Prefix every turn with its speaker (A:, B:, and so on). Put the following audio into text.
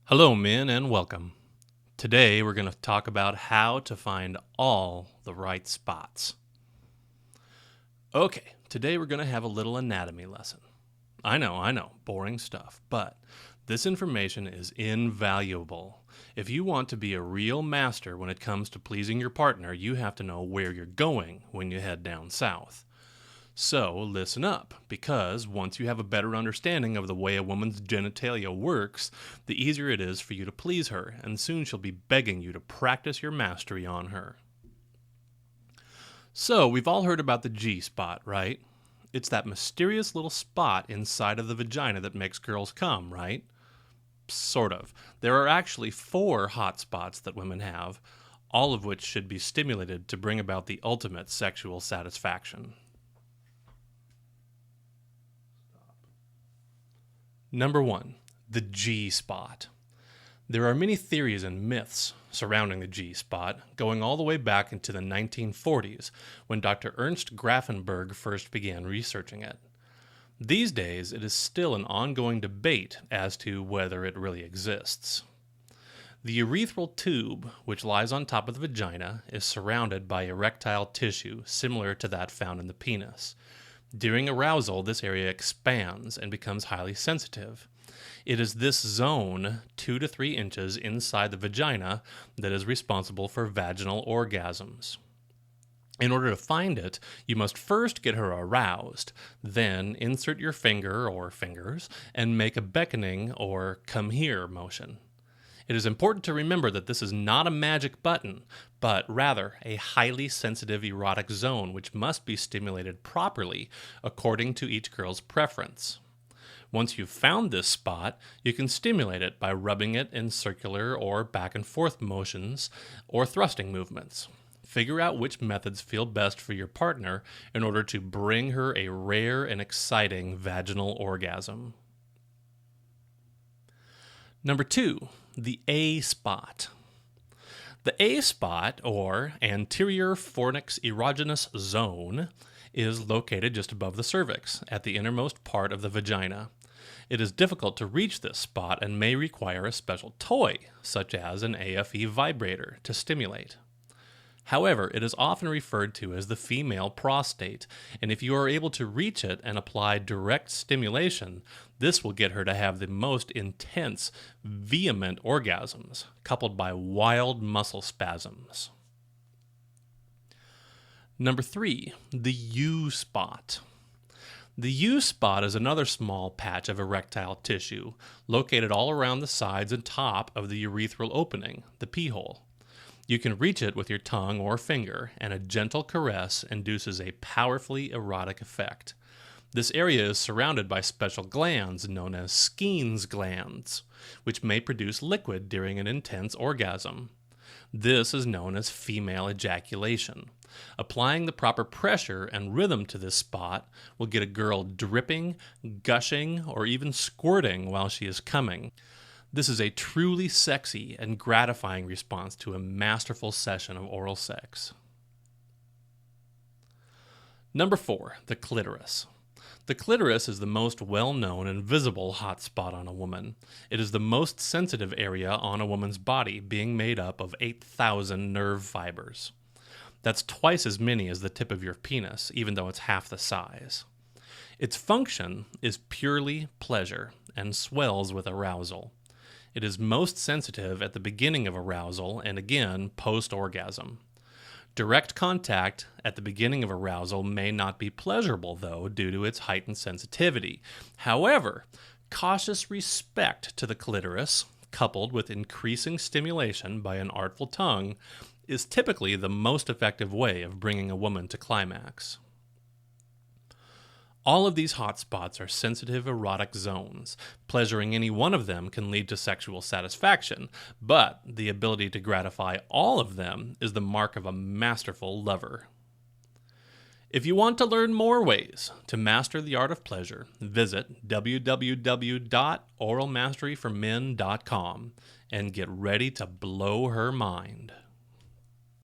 A: Hello, men, and welcome. Today, we're going to talk about how to find all the right spots. Okay, today we're going to have a little anatomy lesson. I know, boring stuff, but this information is invaluable. If you want to be a real master when it comes to pleasing your partner, you have to know where you're going when you head down south. So listen up, because once you have a better understanding of the way a woman's genitalia works, the easier it is for you to please her, and soon she'll be begging you to practice your mastery on her. So, we've all heard about the G-spot, right? It's that mysterious little spot inside of the vagina that makes girls come, right? Sort of. There are actually 4 hot spots that women have, all of which should be stimulated to bring about the ultimate sexual satisfaction. Number 1, the G-spot. There are many theories and myths surrounding the G-spot, going all the way back into the 1940s, when Dr. Ernst Grafenberg first began researching it. These days, it is still an ongoing debate as to whether it really exists. The urethral tube, which lies on top of the vagina, is surrounded by erectile tissue similar to that found in the penis. During arousal, this area expands and becomes highly sensitive. It is this zone, 2 to 3 inches inside the vagina, that is responsible for vaginal orgasms. In order to find it, you must first get her aroused, then insert your finger or fingers and make a beckoning or come here motion. It is important to remember that this is not a magic button, but rather a highly sensitive erotic zone which must be stimulated properly according to each girl's preference. Once you've found this spot, you can stimulate it by rubbing it in circular or back and forth motions or thrusting movements. Figure out which methods feel best for your partner in order to bring her a rare and exciting vaginal orgasm. Number 2, the A spot. The A spot, or anterior fornix erogenous zone, is located just above the cervix, at the innermost part of the vagina. It is difficult to reach this spot and may require a special toy, such as an AFE vibrator, to stimulate. However, it is often referred to as the female prostate, and if you are able to reach it and apply direct stimulation, this will get her to have the most intense, vehement orgasms, coupled by wild muscle spasms. Number 3, the U spot. The U spot is another small patch of erectile tissue, located all around the sides and top of the urethral opening, the pee hole. You can reach it with your tongue or finger, and a gentle caress induces a powerfully erotic effect. This area is surrounded by special glands known as Skene's glands, which may produce liquid during an intense orgasm. This is known as female ejaculation. Applying the proper pressure and rhythm to this spot will get a girl dripping, gushing, or even squirting while she is coming. This is a truly sexy and gratifying response to a masterful session of oral sex. Number 4, the clitoris. The clitoris is the most well-known and visible hot spot on a woman. It is the most sensitive area on a woman's body, being made up of 8,000 nerve fibers. That's twice as many as the tip of your penis, even though it's half the size. Its function is purely pleasure and swells with arousal. It is most sensitive at the beginning of arousal and again post-orgasm. Direct contact at the beginning of arousal may not be pleasurable, though, due to its heightened sensitivity. However, cautious respect to the clitoris, coupled with increasing stimulation by an artful tongue, is typically the most effective way of bringing a woman to climax. All of these hot spots are sensitive erotic zones. Pleasuring any one of them can lead to sexual satisfaction, but the ability to gratify all of them is the mark of a masterful lover. If you want to learn more ways to master the art of pleasure, visit www.oralmasteryformen.com and get ready to blow her mind.